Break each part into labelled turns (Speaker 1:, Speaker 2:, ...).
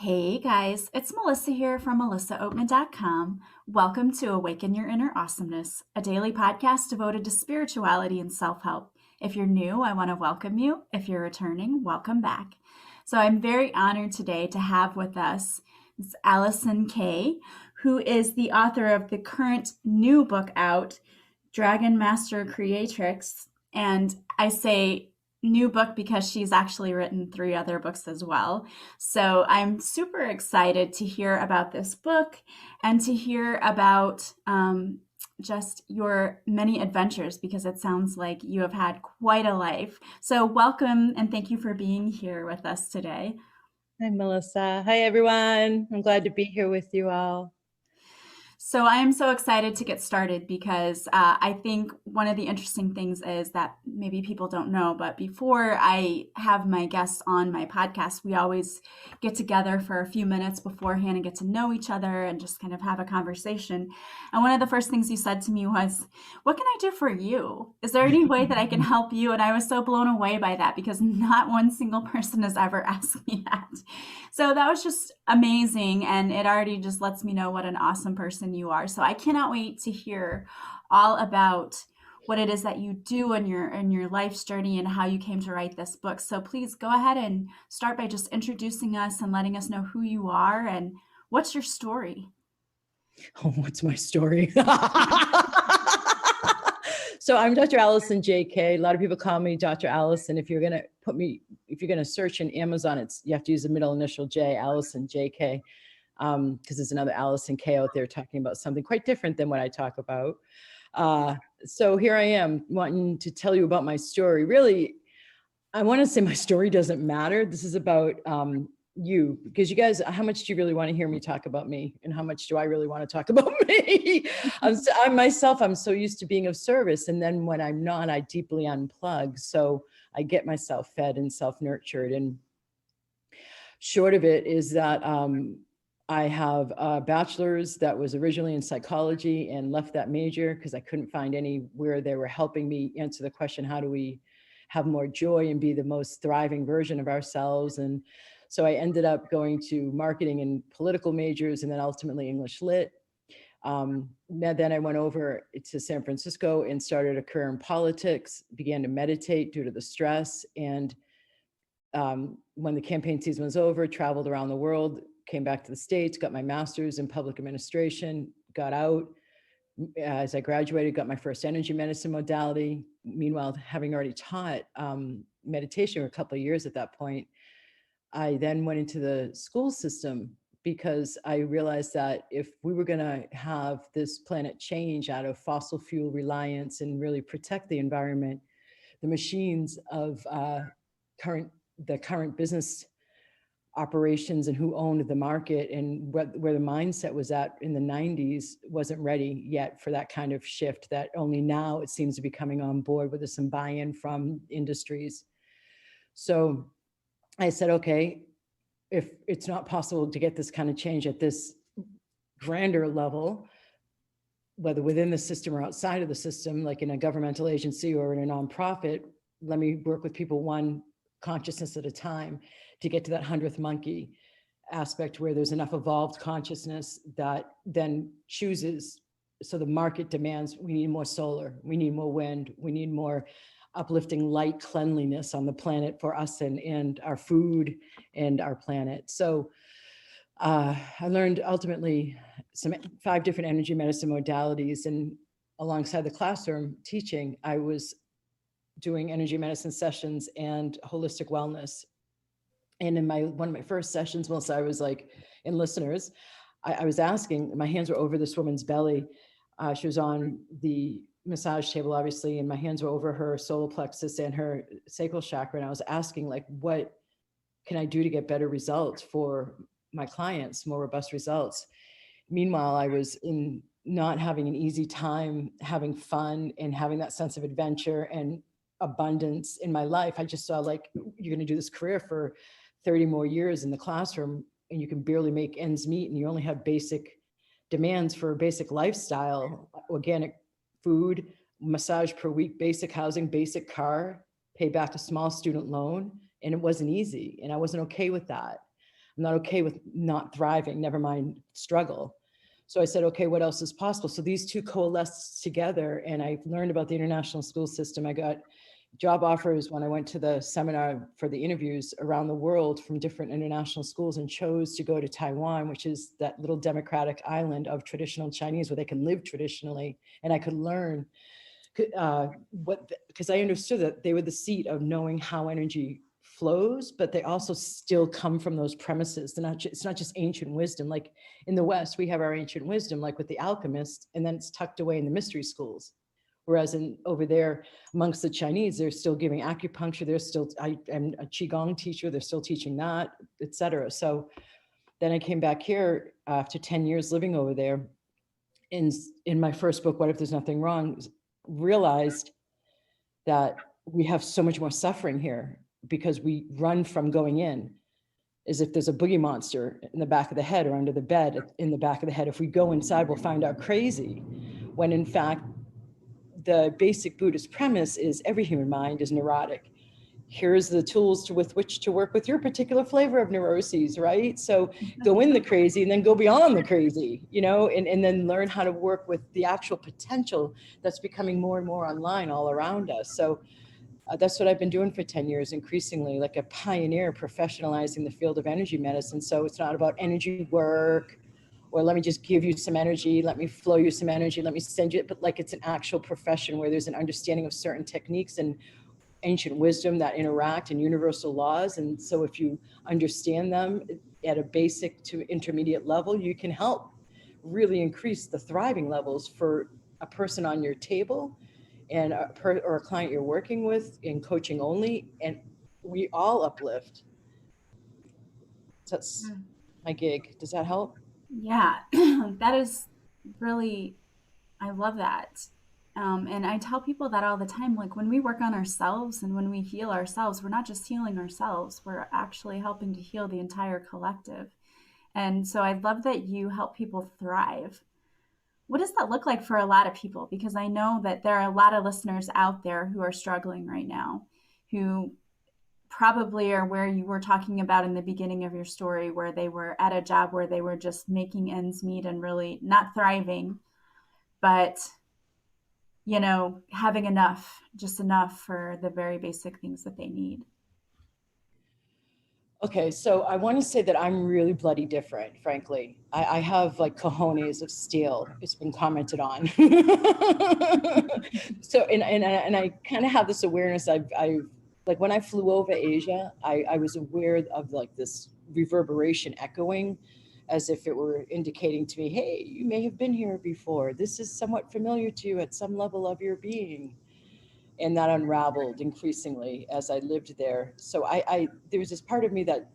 Speaker 1: Hey guys, it's Melissa here from melissaoatman.com. Welcome to Awaken Your Inner Awesomeness, a daily podcast devoted to spirituality and self-help. If you're new, I want to welcome you. If you're returning, welcome back. So I'm very honored today to have with us Alison K, who is the author of the current new book out, Dragon Master Creatrix. And I say new book because she's actually written 3 other books as well. So I'm super excited to hear about this book and to hear about just your many adventures, because it sounds like you have had quite a life. So welcome and thank you for being here with us today.
Speaker 2: Hi, Melissa. Hi, everyone. I'm glad to be here with you all.
Speaker 1: So I am so excited to get started because I think one of the interesting things is that maybe people don't know, but before I have my guests on my podcast, we always get together for a few minutes beforehand and get to know each other and just kind of have a conversation. And one of the first things you said to me was, "What can I do for you? Is there any way that I can help you?" And I was so blown away by that because not one single person has ever asked me that. So that was just amazing, and it already just lets me know what an awesome person you are. So I cannot wait to hear all about what it is that you do in your life's journey and how you came to write this book. So please go ahead and start by just introducing us and letting us know who you are and what's your story.
Speaker 2: Oh, what's my story? So I'm Dr. Alison J. A lot of people call me Dr. Alison. If you're going to search in Amazon, you have to use the middle initial J, Alison J. Because there's another Alison K out there talking about something quite different than what I talk about. So here I am wanting to tell you about my story. Really, I want to say my story doesn't matter. This is about you, because you guys, how much do you really want to hear me talk about me, and how much do I really want to talk about me? I'm so used to being of service, and then when I'm not, I deeply unplug. So I get myself fed and self-nurtured. And short of it is that I have a bachelor's that was originally in psychology and left that major because I couldn't find anywhere they were helping me answer the question, how do we have more joy and be the most thriving version of ourselves? And so I ended up going to marketing and political majors, and then ultimately English Lit. Then I went over to San Francisco and started a career in politics, began to meditate due to the stress. And when the campaign season was over, traveled around the world, came back to the States, got my master's in public administration, got out. As I graduated, got my first energy medicine modality. Meanwhile, having already taught meditation for a couple of years at that point, I then went into the school system because I realized that if we were going to have this planet change out of fossil fuel reliance and really protect the environment, the machines of the current business operations and who owned the market and where the mindset was at in the 90s wasn't ready yet for that kind of shift that only now it seems to be coming on board with some buy-in from industries. So I said, okay, if it's not possible to get this kind of change at this grander level, whether within the system or outside of the system, like in a governmental agency or in a nonprofit, let me work with people one consciousness at a time to get to that 100th monkey aspect where there's enough evolved consciousness that then chooses. So the market demands, we need more solar, we need more wind, we need more uplifting light cleanliness on the planet for us and our food and our planet. So I learned ultimately 5 different energy medicine modalities, and alongside the classroom teaching, I was doing energy medicine sessions and holistic wellness. And in one of my first sessions, Melissa, I was like, in listeners, I was asking, my hands were over this woman's belly. She was on the massage table, obviously, and my hands were over her solar plexus and her sacral chakra. And I was asking, like, what can I do to get better results for my clients, more robust results? Meanwhile, I was not having an easy time having fun and having that sense of adventure and abundance in my life. I just saw, like, you're going to do this career for 30 more years in the classroom and you can barely make ends meet, and you only have basic demands for a basic lifestyle, organic food, massage per week, basic housing, basic car, pay back a small student loan. And it wasn't easy. And I wasn't okay with that. I'm not okay with not thriving, never mind struggle. So I said, okay, what else is possible? So these two coalesced together, and I learned about the international school system. I got job offers when I went to the seminar for the interviews around the world from different international schools, and chose to go to Taiwan, which is that little democratic island of traditional Chinese where they can live traditionally. And I could learn because I understood that they were the seat of knowing how energy flows, but they also still come from those premises. It's not just ancient wisdom. Like in the West, we have our ancient wisdom, like with the alchemist, and then it's tucked away in the mystery schools. Whereas over there amongst the Chinese, they're still giving acupuncture. I'm a Qigong teacher. They're still teaching that, etc. So then I came back here after 10 years living over there. In my first book, What If There's Nothing Wrong, realized that we have so much more suffering here because we run from going in as if there's a boogie monster in the back of the head or under the bed in the back of the head. If we go inside, we'll find out crazy, when in fact, the basic Buddhist premise is every human mind is neurotic. Here's the tools with which to work with your particular flavor of neuroses, right? So go in the crazy and then go beyond the crazy, and then learn how to work with the actual potential that's becoming more and more online all around us. So that's what I've been doing for 10 years, increasingly like a pioneer, professionalizing the field of energy medicine. So it's not about energy work, or let me just give you some energy, let me flow you some energy, let me send you it, but like it's an actual profession where there's an understanding of certain techniques and ancient wisdom that interact and universal laws. And so if you understand them at a basic to intermediate level, you can help really increase the thriving levels for a person on your table and or a client you're working with in coaching only. And we all uplift. So that's my gig. Does that help?
Speaker 1: Yeah, that is really, I love that. And I tell people that all the time. Like when we work on ourselves and when we heal ourselves, we're not just healing ourselves, we're actually helping to heal the entire collective. And so I love that you help people thrive. What does that look like for a lot of people? Because I know that there are a lot of listeners out there who are struggling right now, who probably are where you were talking about in the beginning of your story, where they were at a job where they were just making ends meet and really not thriving, but having enough, just enough for the very basic things that they need.
Speaker 2: Okay, so I want to say that I'm really bloody different, frankly. I have like cojones of steel. It's been commented on. So, and I kind of have this awareness. I've like when I flew over Asia, I was aware of like this reverberation echoing, as if it were indicating to me, hey, you may have been here before. This is somewhat familiar to you at some level of your being. And that unraveled increasingly as I lived there. So there was this part of me that,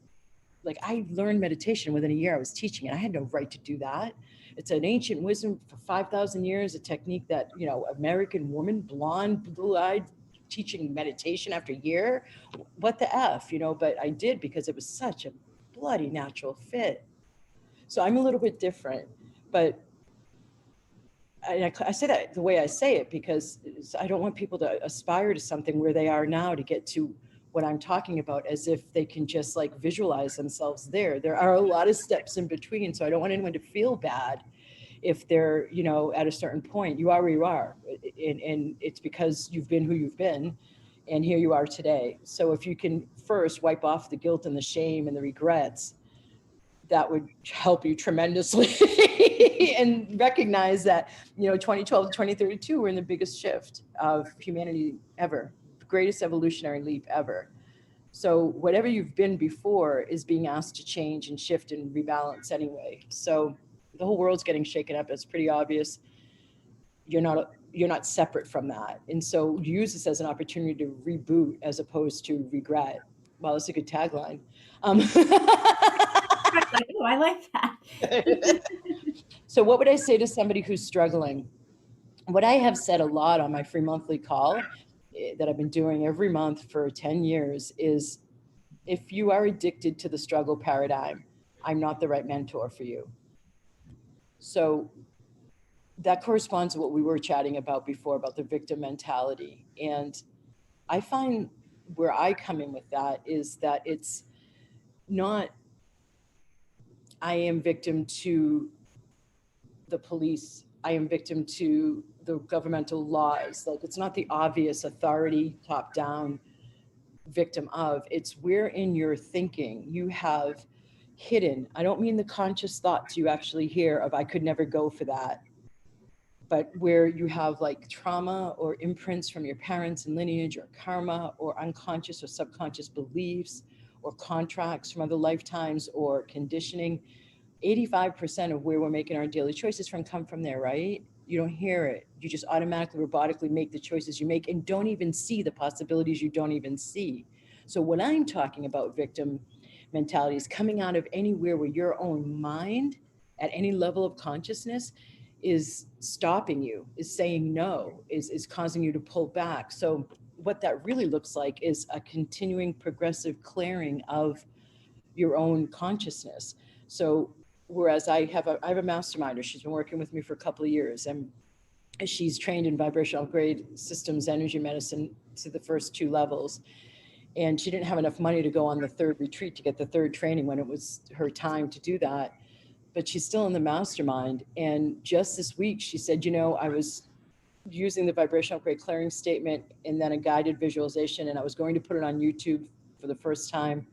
Speaker 2: like, I learned meditation within a year. I was teaching it. I had no right to do that. It's an ancient wisdom for 5,000 years, a technique that, American woman, blonde, blue-eyed, teaching meditation after a year. What the F, but I did because it was such a bloody natural fit. So I'm a little bit different, but I say that the way I say it because I don't want people to aspire to something where they are now to get to what I'm talking about as if they can just like visualize themselves there. There are a lot of steps in between. So I don't want anyone to feel bad if they're, at a certain point. You are where you are. And it's because you've been who you've been. And here you are today. So if you can first wipe off the guilt and the shame and the regrets, that would help you tremendously. And recognize that, 2012 to 2032, we're in the biggest shift of humanity ever, the greatest evolutionary leap ever. So whatever you've been before is being asked to change and shift and rebalance anyway. So the whole world's getting shaken up. It's pretty obvious. You're not separate from that. And so use this as an opportunity to reboot as opposed to regret. Wow, that's a good tagline.
Speaker 1: Oh, I like that.
Speaker 2: So what would I say to somebody who's struggling? What I have said a lot on my free monthly call that I've been doing every month for 10 years is, if you are addicted to the struggle paradigm, I'm not the right mentor for you. So that corresponds to what we were chatting about before, about the victim mentality. And I find where I come in with that is that it's not I am victim to the police. I am victim to the governmental laws. Like, it's not the obvious authority top down victim of, it's where in your thinking you have hidden. I don't mean the conscious thoughts you actually hear of, I could never go for that, but where you have like trauma or imprints from your parents and lineage, or karma, or unconscious or subconscious beliefs, or contracts from other lifetimes, or conditioning. 85% of where we're making our daily choices from come from there, right? You don't hear it. You just automatically, robotically make the choices you make and don't even see the possibilities you don't even see. So when I'm talking about victim mentality, is coming out of anywhere where your own mind at any level of consciousness is stopping you, is saying no, is causing you to pull back. So what that really looks like is a continuing progressive clearing of your own consciousness. So whereas I have a masterminder, she's been working with me for a couple of years, and she's trained in vibrational grade systems, energy medicine to the first 2 levels. And she didn't have enough money to go on the 3rd retreat to get the 3rd training when it was her time to do that. But she's still in the mastermind. And just this week, she said, you know, I was using the vibrational grade clearing statement and then a guided visualization, and I was going to put it on YouTube for the first time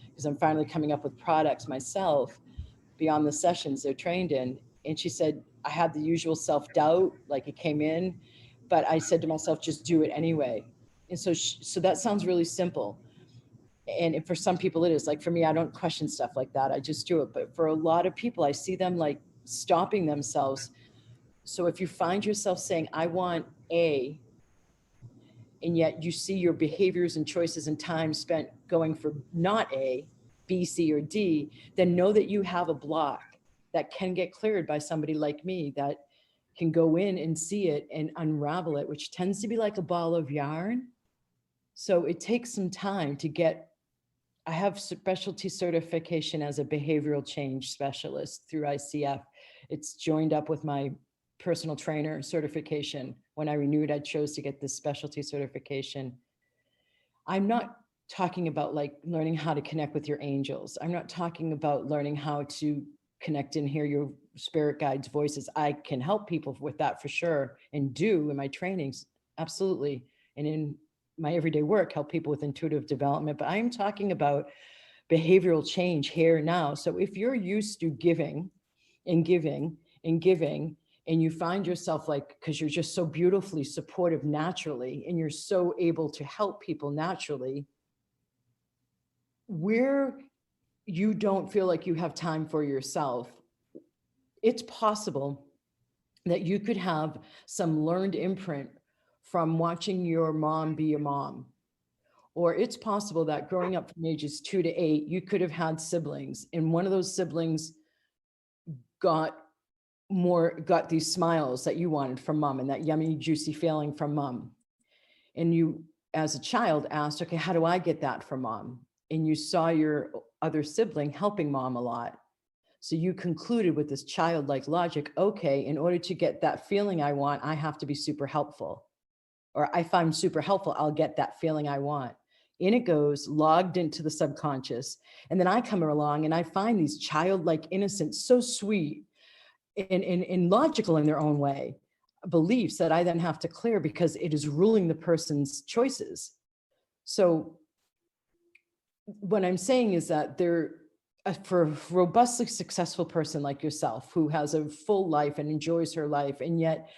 Speaker 2: because I'm finally coming up with products myself beyond the sessions they're trained in. And she said, I had the usual self-doubt, like it came in, but I said to myself, just do it anyway. And so, so that sounds really simple. And for some people it is. Like for me, I don't question stuff like that. I just do it. But for a lot of people, I see them like stopping themselves. So if you find yourself saying, I want A, and yet you see your behaviors and choices and time spent going for not A, B, C, or D, then know that you have a block that can get cleared by somebody like me that can go in and see it and unravel it, which tends to be like a ball of yarn. So it takes some time to get, I have specialty certification as a behavioral change specialist through ICF. It's joined up with my personal trainer certification. When I renewed, I chose to get this specialty certification. I'm not talking about like learning how to connect with your angels. I'm not talking about learning how to connect and hear your spirit guides' voices. I can help people with that for sure, and do in my trainings, absolutely. And in my everyday work, help people with intuitive development. But I'm talking about behavioral change here now. So if you're used to giving and giving and giving, and you find yourself like, because you're just so beautifully supportive naturally, and you're so able to help people naturally, where you don't feel like you have time for yourself, it's possible that you could have some learned imprint from watching your mom be a mom. Or it's possible that growing up from ages 2 to 8, you could have had siblings, and one of those siblings got these smiles that you wanted from mom and that yummy, juicy feeling from mom. And you, as a child, asked, okay, how do I get that from mom? And you saw your other sibling helping mom a lot. So you concluded with this childlike logic, okay, in order to get that feeling I want, I have to be super helpful. Or if I'm super helpful, I'll get that feeling I want. In it goes, logged into the subconscious. And then I come along and I find these childlike innocent, so sweet and logical in their own way, beliefs that I then have to clear because it is ruling the person's choices. So what I'm saying is that for a robustly successful person like yourself, who has a full life and enjoys her life, and yet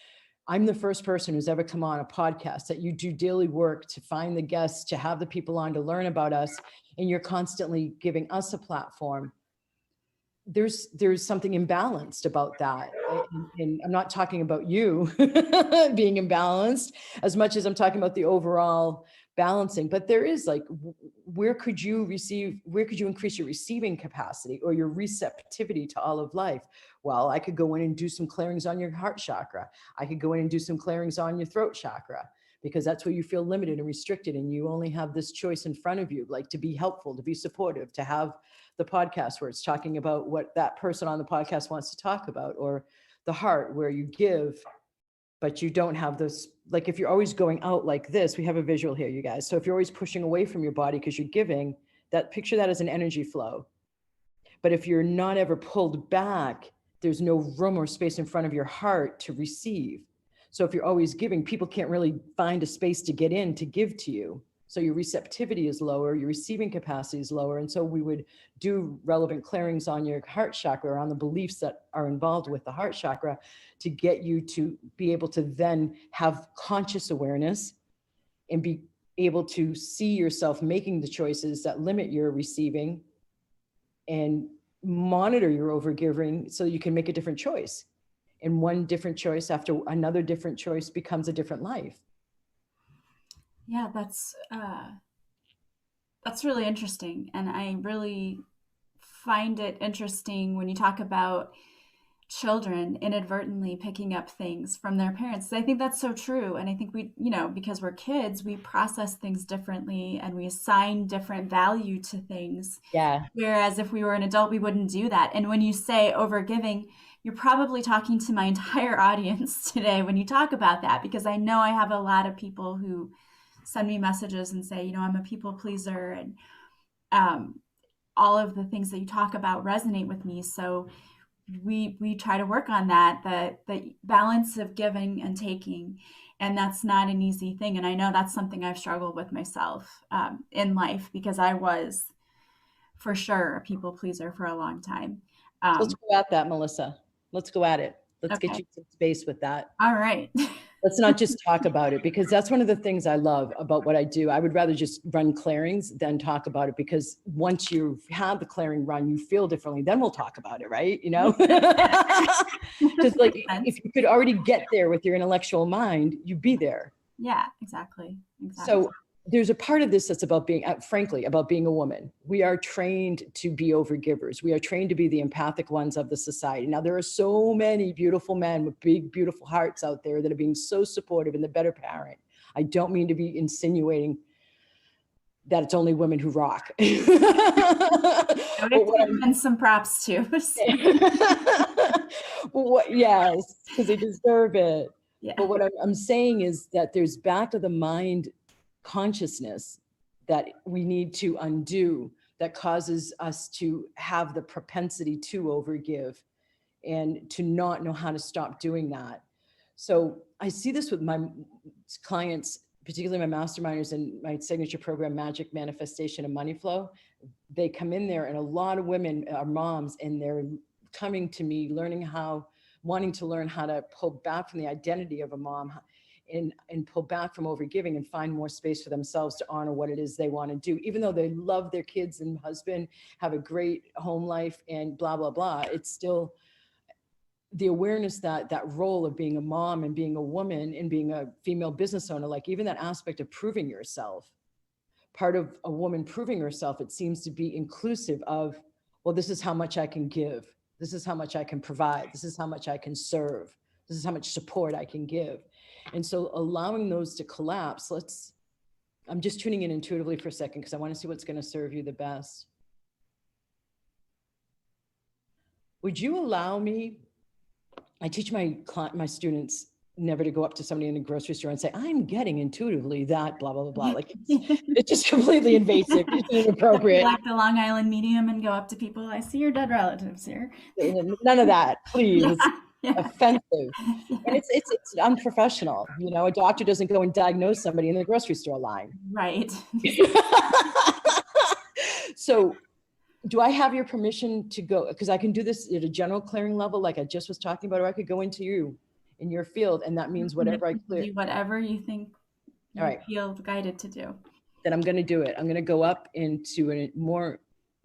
Speaker 2: I'm the first person who's ever come on a podcast that you do daily work to find the guests, to have the people on to learn about us, and you're constantly giving us a platform. There's something imbalanced about that. And I'm not talking about you being imbalanced as much as I'm talking about the overall balancing. But there is like, where could you increase your receiving capacity or your receptivity to all of life? Well, I could go in and do some clearings on your heart chakra. I could go in and do some clearings on your throat chakra, because that's where you feel limited and restricted, and you only have this choice in front of you, like to be helpful, to be supportive, to have the podcast where it's talking about what that person on the podcast wants to talk about, or the heart where you give, but you don't have this, like if you're always going out like this, we have a visual here, you guys. So if you're always pushing away from your body because you're giving, that picture that as an energy flow. But if you're not ever pulled back, there's no room or space in front of your heart to receive. So if you're always giving, people can't really find a space to get in to give to you. So your receptivity is lower, your receiving capacity is lower. And so we would do relevant clearings on your heart chakra, on the beliefs that are involved with the heart chakra, to get you to be able to then have conscious awareness and be able to see yourself making the choices that limit your receiving, and monitor your overgiving so you can make a different choice. And one different choice after another different choice becomes a different life.
Speaker 1: Yeah, that's really interesting, and I really find it interesting when you talk about children inadvertently picking up things from their parents. I think that's so true. And I think we, because we're kids, we process things differently and we assign different value to things.
Speaker 2: Yeah.
Speaker 1: Whereas if we were an adult, we wouldn't do that. And when you say overgiving, you're probably talking to my entire audience today when you talk about that, because I know I have a lot of people who send me messages and say, I'm a people pleaser, and all of the things that you talk about resonate with me. So we try to work on that, the balance of giving and taking, and that's not an easy thing. And I know that's something I've struggled with myself in life, because I was for sure a people pleaser for a long time.
Speaker 2: Let's go at that, Melissa. Let's go at it. Let's
Speaker 1: Okay.
Speaker 2: get you some space with that.
Speaker 1: All right.
Speaker 2: Let's not just talk about it, because that's one of the things I love about what I do. I would rather just run clearings than talk about it, because once you've had the clearing run, you feel differently. Then we'll talk about it, right? Because like if you could already get there with your intellectual mind, you'd be there.
Speaker 1: Yeah, exactly.
Speaker 2: So there's a part of this that's about being, frankly, about being a woman. We are trained to be overgivers. We are trained to be the empathic ones of the society. Now, there are so many beautiful men with big, beautiful hearts out there that are being so supportive and the better parent. I don't mean to be insinuating that it's only women who rock.
Speaker 1: And some props too.
Speaker 2: Yes, because they deserve it.
Speaker 1: Yeah.
Speaker 2: But what I'm saying is that there's back of the mind consciousness that we need to undo, that causes us to have the propensity to overgive and to not know how to stop doing that. So I see this with my clients, particularly my masterminders and my signature program, Magic Manifestation and Money Flow. They come in there, and a lot of women are moms, and they're coming to me wanting to learn how to pull back from the identity of a mom and pull back from overgiving and find more space for themselves to honor what it is they want to do. Even though they love their kids and husband, have a great home life and blah, blah, blah, it's still the awareness that that role of being a mom and being a woman and being a female business owner, like even that aspect of proving yourself, part of a woman proving herself, it seems to be inclusive of, well, this is how much I can give. This is how much I can provide. This is how much I can serve. This is how much support I can give. And so allowing those to collapse, I'm just tuning in intuitively for a second because I want to see what's going to serve you the best. Would you allow me, I teach my students never to go up to somebody in the grocery store and say, I'm getting intuitively that blah, blah, blah, blah. Like it's just completely invasive. It's inappropriate.
Speaker 1: Like the Long Island medium and go up to people. I see your dead relatives here.
Speaker 2: None of that, please.
Speaker 1: Yeah.
Speaker 2: Offensive. And it's unprofessional. A doctor doesn't go and diagnose somebody in the grocery store line.
Speaker 1: Right.
Speaker 2: So do I have your permission to go? Because I can do this at a general clearing level, like I just was talking about, or I could go into you in your field. And that means whatever I clear.
Speaker 1: Do whatever you think you feel guided to do.
Speaker 2: Then I'm going to do it. I'm going to go up into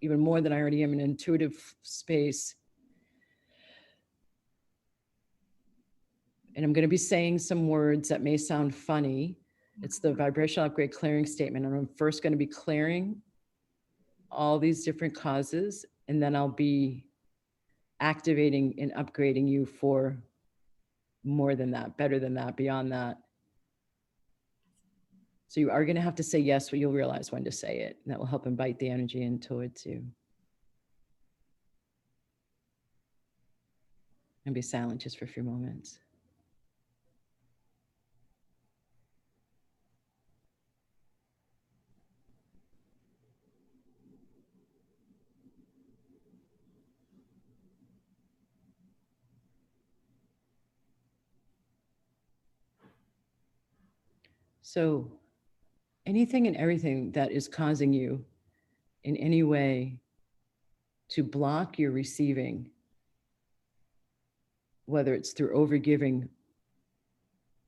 Speaker 2: even more than I already am, an intuitive space. And I'm going to be saying some words that may sound funny. It's the vibrational upgrade clearing statement. And I'm first going to be clearing all these different causes, and then I'll be activating and upgrading you for more than that, better than that, beyond that. So you are going to have to say yes, but you'll realize when to say it. And that will help invite the energy in towards you. And be silent just for a few moments. So anything and everything that is causing you in any way to block your receiving, whether it's through overgiving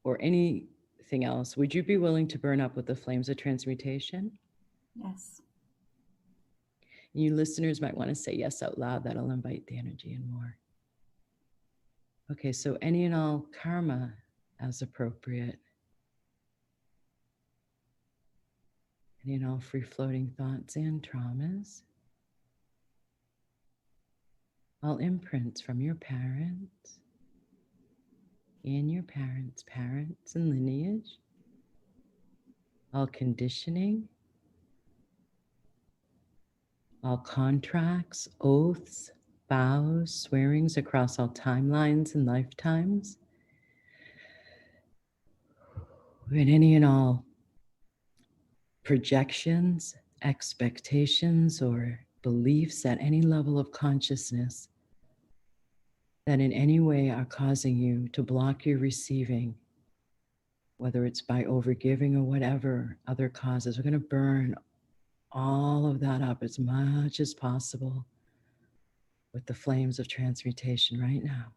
Speaker 2: or anything else, would you be willing to burn up with the flames of transmutation?
Speaker 1: Yes.
Speaker 2: You listeners might want to say yes out loud. That'll invite the energy in more. Okay, so any and all karma as appropriate. Any and all free-floating thoughts and traumas. All imprints from your parents and your parents' parents and lineage. All conditioning. All contracts, oaths, vows, swearings across all timelines and lifetimes. And any and all projections, expectations, or beliefs at any level of consciousness that in any way are causing you to block your receiving, whether it's by overgiving or whatever other causes. We're going to burn all of that up as much as possible with the flames of transmutation right now.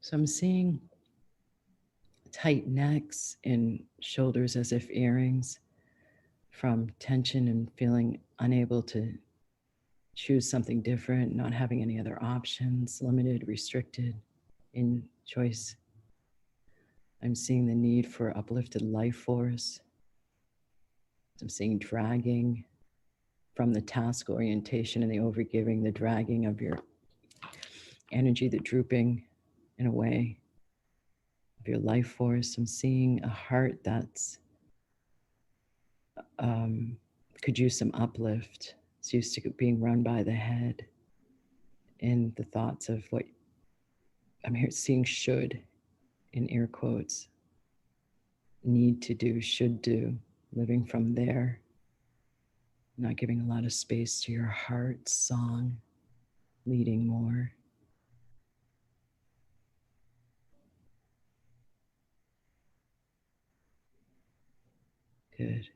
Speaker 2: So I'm seeing tight necks and shoulders as if earrings from tension and feeling unable to choose something different, not having any other options, limited, restricted in choice. I'm seeing the need for uplifted life force. I'm seeing dragging from the task orientation and the overgiving, the dragging of your energy, the drooping in a way of your life force. I'm seeing a heart that's could use some uplift. It's used to being run by the head and the thoughts of what I'm here seeing should, in air quotes, need to do, should do, living from there, not giving a lot of space to your heart song, leading more. Good.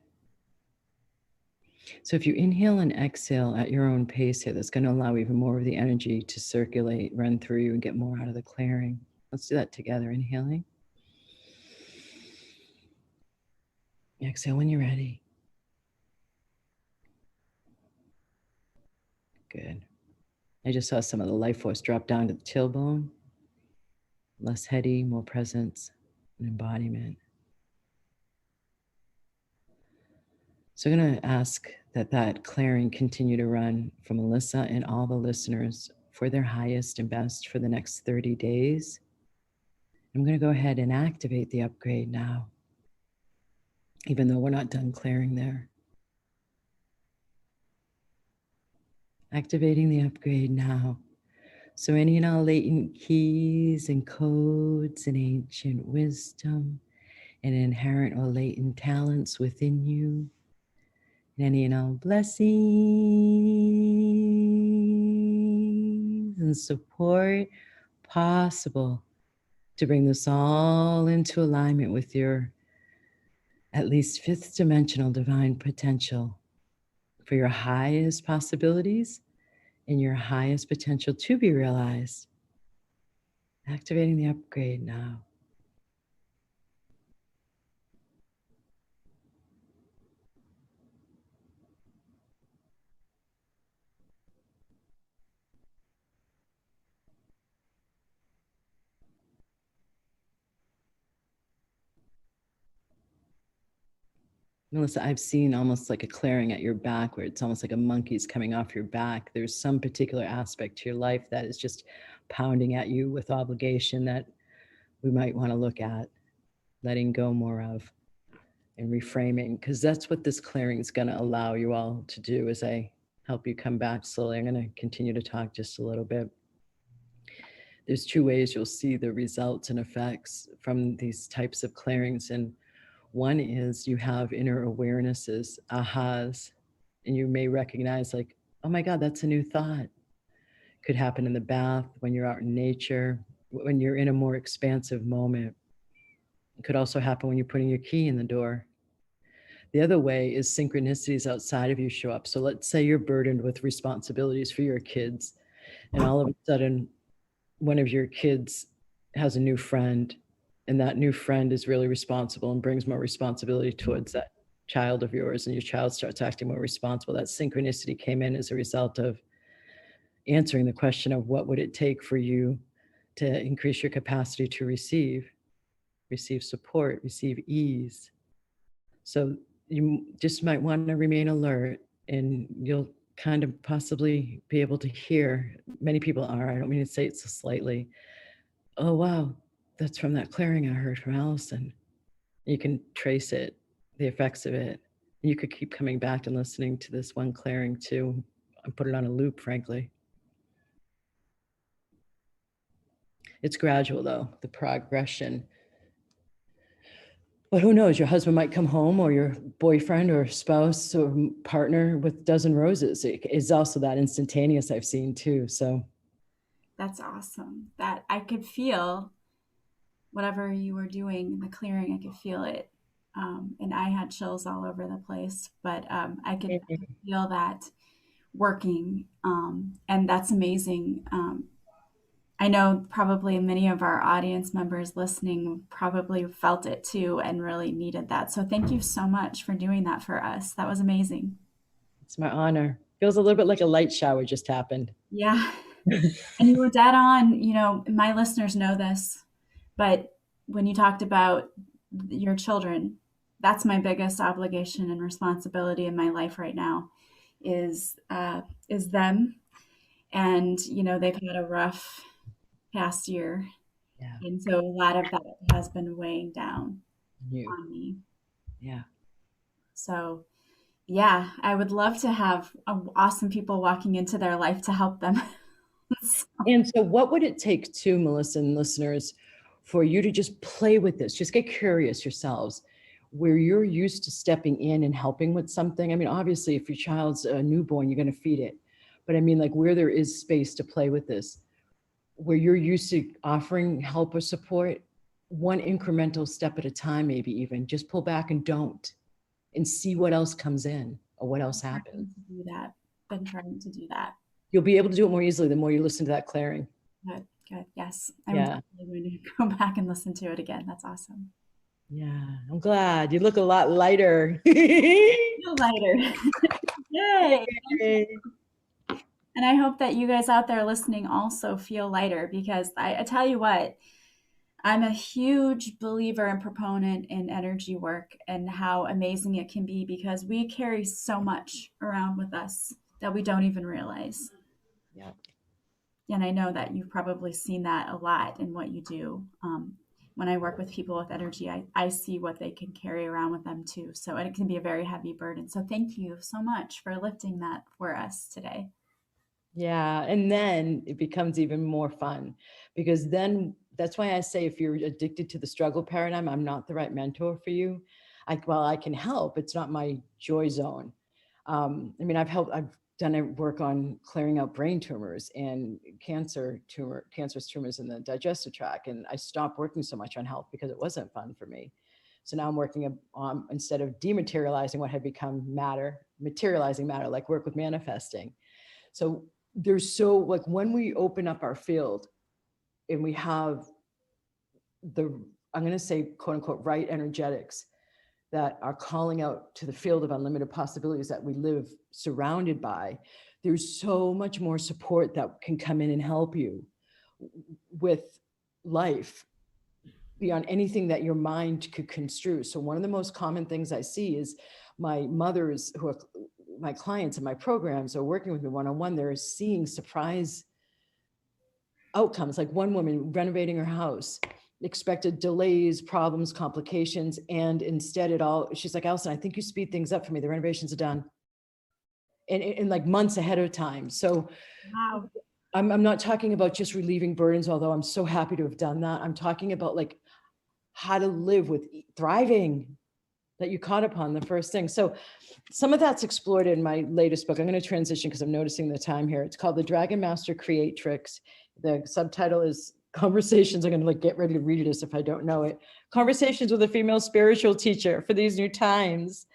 Speaker 2: So if you inhale and exhale at your own pace here, that's going to allow even more of the energy to circulate, run through you, and get more out of the clearing. Let's do that together. Inhaling. Exhale when you're ready. Good. I just saw some of the life force drop down to the tailbone. Less heady, more presence and embodiment. So I'm going to ask that clearing continue to run from Alyssa and all the listeners for their highest and best for the next 30 days. I'm going to go ahead and activate the upgrade now, even though we're not done clearing there. Activating the upgrade now. So any and all latent keys and codes and ancient wisdom and inherent or latent talents within you, and any and all blessings and support possible to bring this all into alignment with your at least fifth dimensional divine potential for your highest possibilities and your highest potential to be realized. Activating the upgrade now. Melissa, I've seen almost like a clearing at your back where it's almost like a monkey's coming off your back. There's some particular aspect to your life that is just pounding at you with obligation that we might want to look at letting go more of and reframing, because that's what this clearing is going to allow you all to do as I help you come back slowly. I'm going to continue to talk just a little bit. There's two ways you'll see the results and effects from these types of clearings. And one is you have inner awarenesses, ahas, and you may recognize like, oh my God, that's a new thought. Could happen in the bath, when you're out in nature, when you're in a more expansive moment. It could also happen when you're putting your key in the door. The other way is synchronicities outside of you show up. So let's say you're burdened with responsibilities for your kids, and all of a sudden, one of your kids has a new friend, and that new friend is really responsible and brings more responsibility towards that child of yours, and your child starts acting more responsible. That synchronicity came in as a result of answering the question of what would it take for you to increase your capacity to receive support, receive ease. So you just might want to remain alert, and you'll kind of possibly be able to hear. Many people are, I don't mean to say it so slightly, oh wow, that's from that clearing I heard from Alison. You can trace it, the effects of it. You could keep coming back and listening to this one clearing too, and put it on a loop, frankly. It's gradual though, the progression. But who knows, your husband might come home, or your boyfriend or spouse or partner with a dozen roses. It is also that instantaneous I've seen too. So
Speaker 1: That's awesome. That I could feel whatever you were doing in the clearing, I could feel it. And I had chills all over the place, but I could feel that working. And that's amazing. I know probably many of our audience members listening probably felt it too and really needed that. So thank you so much for doing that for us. That was amazing.
Speaker 2: it's my honor. Feels a little bit like a light shower just happened.
Speaker 1: Yeah. And you were dead on. You know, my listeners know this, but when you talked about your children, that's my biggest obligation and responsibility in my life right now is them. And, you know, they've had a rough past year.
Speaker 2: Yeah.
Speaker 1: And so a lot of that has been weighing down
Speaker 2: You.
Speaker 1: on me.
Speaker 2: Yeah.
Speaker 1: So, yeah, I would love to have awesome people walking into their life to help them.
Speaker 2: And so what would it take too, Melissa and listeners, for you to just play with this? Just get curious yourselves, where you're used to stepping in and helping with something. I mean, obviously, if your child's a newborn, you're going to feed it. But I mean, like where there is space to play with this, where you're used to offering help or support, one incremental step at a time, maybe even just pull back and don't, and see what else comes in or what else happens.
Speaker 1: To do that. Been trying to do that.
Speaker 2: You'll be able to do it more easily the more you listen to that clearing.
Speaker 1: Good, good. Yes. I'm
Speaker 2: Yeah.
Speaker 1: definitely going to go back and listen to it again. That's awesome.
Speaker 2: Yeah, I'm glad. You look a lot lighter.
Speaker 1: Feel lighter. Yay. And I hope that you guys out there listening also feel lighter, because I tell you what, I'm a huge believer and proponent in energy work and how amazing it can be, because we carry so much around with us that we don't even realize.
Speaker 2: Yeah.
Speaker 1: And I know that you've probably seen that a lot in what you do. When I work with people with energy, I see what they can carry around with them too. So, and it can be a very heavy burden. So thank you so much for lifting that for us today.
Speaker 2: Yeah. And then it becomes even more fun, because then that's why I say, if you're addicted to the struggle paradigm, I'm not the right mentor for you. I can help. It's not my joy zone. I mean, I've done work on clearing out brain tumors and cancerous tumors in the digestive tract. And I stopped working so much on health because it wasn't fun for me. So now I'm working on, instead of dematerializing what had become matter, materializing matter, like work with manifesting. So like when we open up our field and we have I'm going to say, quote unquote, right energetics that are calling out to the field of unlimited possibilities that we live surrounded by, there's so much more support that can come in and help you with life. beyond anything that your mind could construe. So one of the most common things I see is my mothers who are my clients in my programs are working with me one-on-one. They're seeing surprise outcomes. Like one woman renovating her house, expected delays, problems, complications. And instead she's like, Alison, I think you speed things up for me. The renovations are done. And like months ahead of time. So
Speaker 1: Wow.
Speaker 2: I'm not talking about just relieving burdens, although I'm so happy to have done that. I'm talking about like how to live with thriving that you caught upon the first thing. So some of that's explored in my latest book. I'm going to transition because I'm noticing the time here. It's called The Dragon Master Creatrix. The subtitle is Conversations. I'm going to like get ready to read this if I don't know it. Conversations with a Female Spiritual Teacher for These New Times.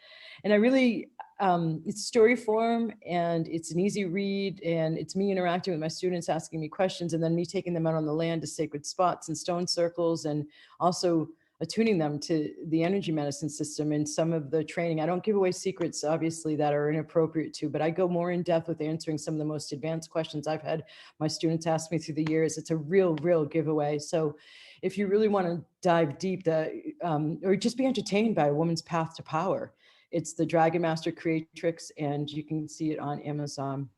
Speaker 2: And I really, it's story form and it's an easy read, and it's me interacting with my students, asking me questions, and then me taking them out on the land to sacred spots and stone circles, and also attuning them to the energy medicine system and some of the training. I don't give away secrets, obviously, that are inappropriate to, but I go more in depth with answering some of the most advanced questions I've had my students ask me through the years. It's a real giveaway. So if you really want to dive deep, or just be entertained by a woman's path to power, it's The Dragon Master Creatrix, and you can see it on Amazon.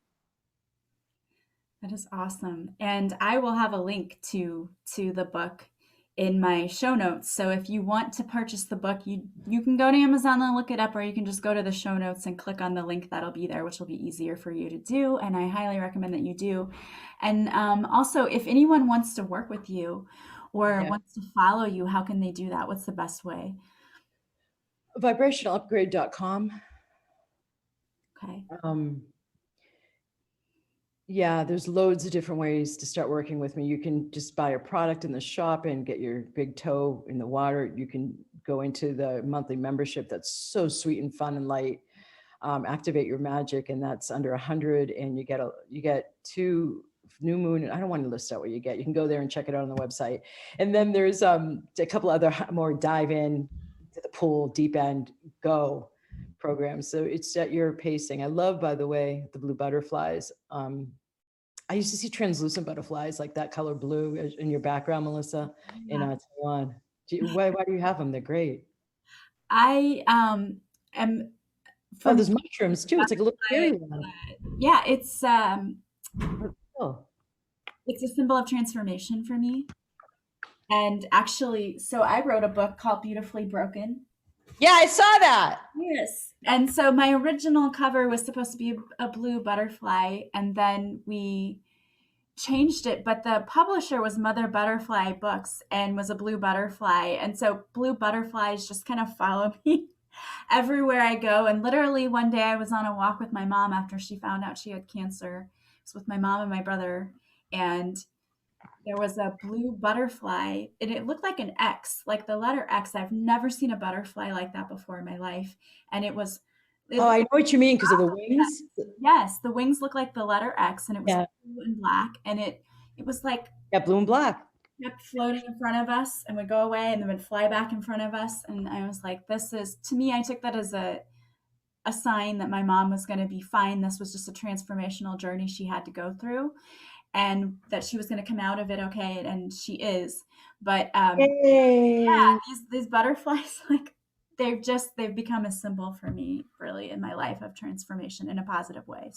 Speaker 1: That is awesome. And I will have a link to the book in my show notes. So if you want to purchase the book, you can go to Amazon and look it up, or you can just go to the show notes and click on the link that'll be there, which will be easier for you to do. And I highly recommend that you do. And also, if anyone wants to work with you or wants to follow you, how can they do that? What's the best way?
Speaker 2: Vibrationalupgrade.com.
Speaker 1: Okay.
Speaker 2: Yeah, there's loads of different ways to start working with me. You can just buy a product in the shop and get your big toe in the water. You can go into the monthly membership that's so sweet and fun and light. Activate Your Magic, and that's under 100, and you get 2 new moon. I don't want to list out what you get. You can go there and check it out on the website. And then there's a couple other more dive in to the pool, deep end, go programs. So it's at your pacing. I love, by the way, the blue butterflies. I used to see translucent butterflies like that color blue in your background, Melissa, in Taiwan. Why do you have them? They're great.
Speaker 1: I am.
Speaker 2: There's mushrooms too. It's like a little fairyland.
Speaker 1: Yeah, it's
Speaker 2: Oh.
Speaker 1: It's a symbol of transformation for me. And actually, so I wrote a book called Beautifully Broken.
Speaker 2: Yeah, I saw that.
Speaker 1: Yes. And so my original cover was supposed to be a blue butterfly, and then we changed it, but the publisher was Mother Butterfly Books and was a blue butterfly. And so blue butterflies just kind of follow me everywhere I go. And literally one day I was on a walk with my mom after she found out she had cancer. I was with my mom and my brother, and there was a blue butterfly, and it looked like an X, like the letter X. I've never seen a butterfly like that before in my life. And it
Speaker 2: I know what you mean, because of the wings.
Speaker 1: Yes, the wings look like the letter X, and it was blue and black, and it was like
Speaker 2: blue and black.
Speaker 1: Kept floating in front of us and would go away and then would fly back in front of us. And I was like, this is, to me, I took that as a sign that my mom was going to be fine. This was just a transformational journey she had to go through, and that she was going to come out of it okay, and she is. But yeah, these butterflies, like they've become a symbol for me, really, in my life of transformation in a positive way.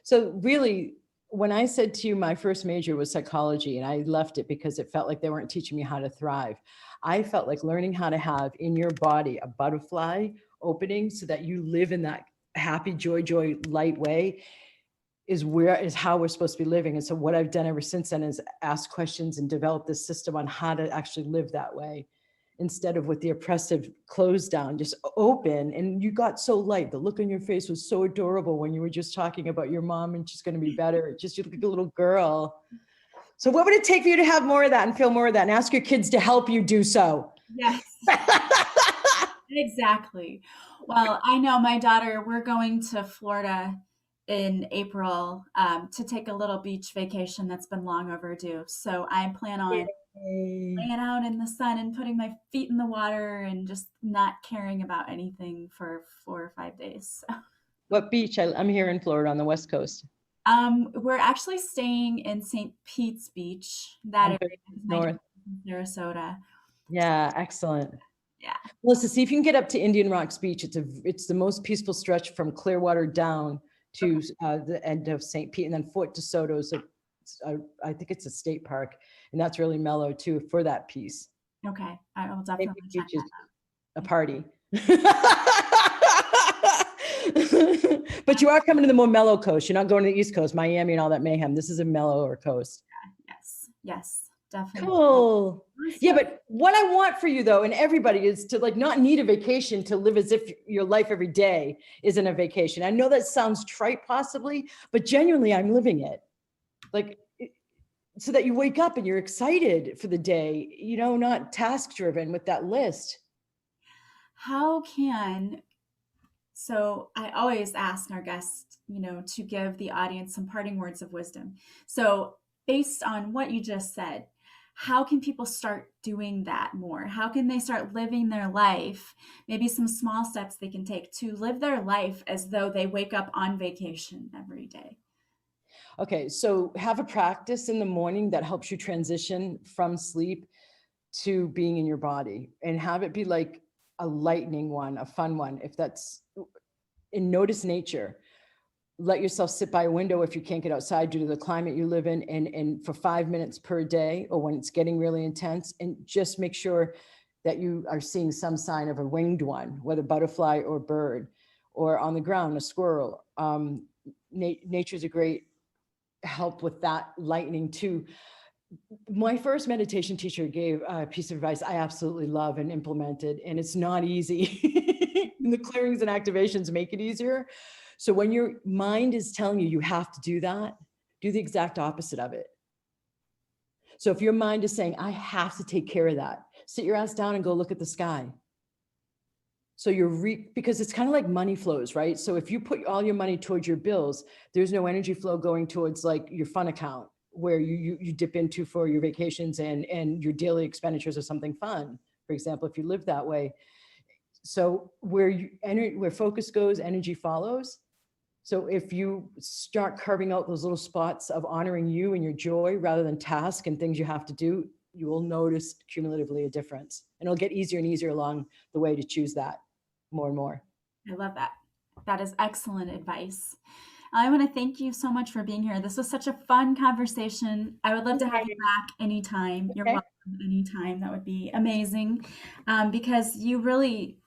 Speaker 2: So really, when I said to you my first major was psychology, and I left it because it felt like they weren't teaching me how to thrive, I felt like learning how to have in your body a butterfly opening so that you live in that happy, joy, light way is how we're supposed to be living. And so what I've done ever since then is ask questions and develop this system on how to actually live that way, instead of with the oppressive close down, just open. And you got so light. The look on your face was so adorable when you were just talking about your mom and she's going to be better. Just you look like a little girl. So what would it take for you to have more of that and feel more of that, and ask your kids to help you do so?
Speaker 1: Yes. Exactly. Well, I know my daughter, we're going to Florida in April to take a little beach vacation that's been long overdue. So I plan on laying out in the sun and putting my feet in the water and just not caring about anything for 4 or 5 days. So.
Speaker 2: What beach? I'm here in Florida on the West Coast.
Speaker 1: We're actually staying in St. Pete's Beach, that area,
Speaker 2: north,
Speaker 1: Sarasota.
Speaker 2: Yeah, excellent.
Speaker 1: Yeah.
Speaker 2: Melissa, see if you can get up to Indian Rocks Beach. It's the most peaceful stretch from Clearwater down to the end of St. Pete, and then Fort DeSoto is I think it's a state park, and that's really mellow too for that piece.
Speaker 1: Okay. I will
Speaker 2: St.
Speaker 1: definitely
Speaker 2: Pete
Speaker 1: check
Speaker 2: Beach
Speaker 1: that
Speaker 2: is
Speaker 1: out.
Speaker 2: a party. But you are coming to the more mellow coast. You're not going to the East Coast, Miami and all that mayhem. This is a mellower coast.
Speaker 1: Yes. Yes. Definitely.
Speaker 2: Cool. Yeah,
Speaker 1: Awesome.
Speaker 2: but what I want for you though, and everybody, is to like not need a vacation to live as if your life every day isn't a vacation. I know that sounds trite possibly, but genuinely I'm living it. Like so that you wake up and you're excited for the day, you know, not task driven with that list.
Speaker 1: How can So I always ask our guests, to give the audience some parting words of wisdom. So based on what you just said, how can people start doing that more? How can they start living their life? Maybe some small steps they can take to live their life as though they wake up on vacation every day.
Speaker 2: Okay, so have a practice in the morning that helps you transition from sleep to being in your body, and have it be like a lightning one, a fun one. If that's in, notice nature. Let yourself sit by a window if you can't get outside due to the climate you live in, and for 5 minutes per day, or when it's getting really intense, and just make sure that you are seeing some sign of a winged one, whether butterfly or bird, or on the ground, a squirrel. Nature's a great help with that lightning too. My first meditation teacher gave a piece of advice I absolutely love and implemented, and it's not easy. And the clearings and activations make it easier. So when your mind is telling you have to do that, do the exact opposite of it. So if your mind is saying, I have to take care of that, sit your ass down and go look at the sky. So because it's kind of like money flows, right? So if you put all your money towards your bills, there's no energy flow going towards like your fun account, where you dip into for your vacations and your daily expenditures or something fun. For example, if you live that way. So where focus goes, energy follows. So if you start carving out those little spots of honoring you and your joy rather than task and things you have to do, you will notice cumulatively a difference. And it'll get easier and easier along the way to choose that more and more.
Speaker 1: I love that. That is excellent advice. I want to thank you so much for being here. This was such a fun conversation. I would love to have you back anytime. You're
Speaker 2: Okay.
Speaker 1: welcome anytime. That would be amazing, because you really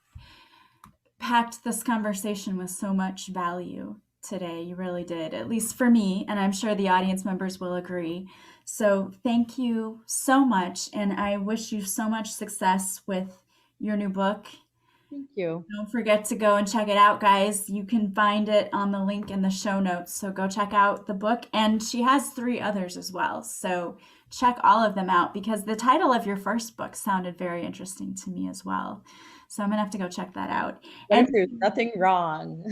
Speaker 1: packed this conversation with so much value today. You really did, at least for me, and I'm sure the audience members will agree. So thank you so much, and I wish you so much success with your new book.
Speaker 2: Thank you.
Speaker 1: Don't forget to go and check it out, guys. You can find it on the link in the show notes. So go check out the book. And she has 3 others as well. So check all of them out, because the title of your first book sounded very interesting to me as well. So I'm going to have to go check that out.
Speaker 2: And there's nothing wrong.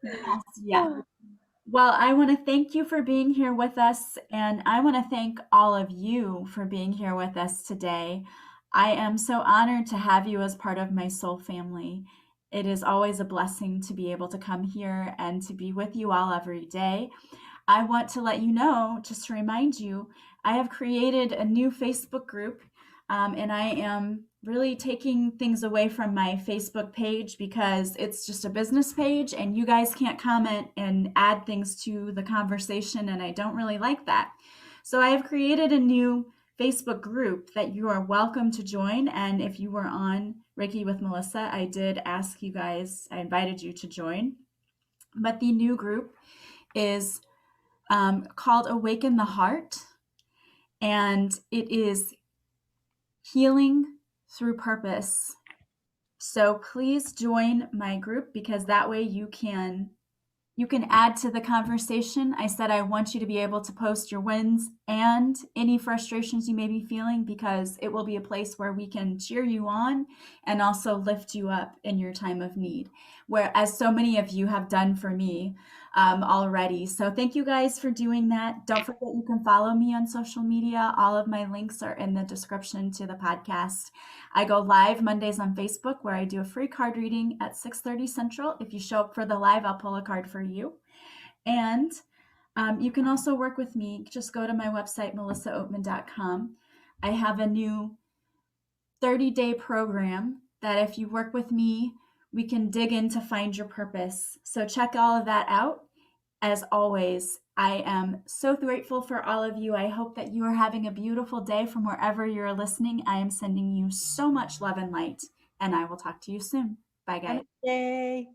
Speaker 1: Yes, yeah. Well, I want to thank you for being here with us, and I want to thank all of you for being here with us today. I am so honored to have you as part of my soul family. It is always a blessing to be able to come here and to be with you all every day. I want to let you know, just to remind you, I have created a new Facebook group, and I am really taking things away from my Facebook page because it's just a business page and you guys can't comment and add things to the conversation, and I don't really like that. So I have created a new Facebook group that you are welcome to join. And if you were on Reiki with Melissa, I did ask you guys, I invited you to join. But the new group is called Awaken the Heart, and it is healing through purpose. So please join my group, because that way you can add to the conversation. I said I want you to be able to post your wins and any frustrations you may be feeling, because it will be a place where we can cheer you on and also lift you up in your time of need, whereas so many of you have done for me already. So thank you guys for doing that. Don't forget, you can follow me on social media. All of my links are in the description to the podcast. I go live Mondays on Facebook, where I do a free card reading at 6:30 Central. If you show up for the live, I'll pull a card for you. And You can also work with me. Just go to my website, melissaoatman.com. I have a new 30-day program that if you work with me, we can dig in to find your purpose. So check all of that out. As always, I am so grateful for all of you. I hope that you are having a beautiful day from wherever you're listening. I am sending you so much love and light, and I will talk to you soon. Bye, guys.
Speaker 2: Yay.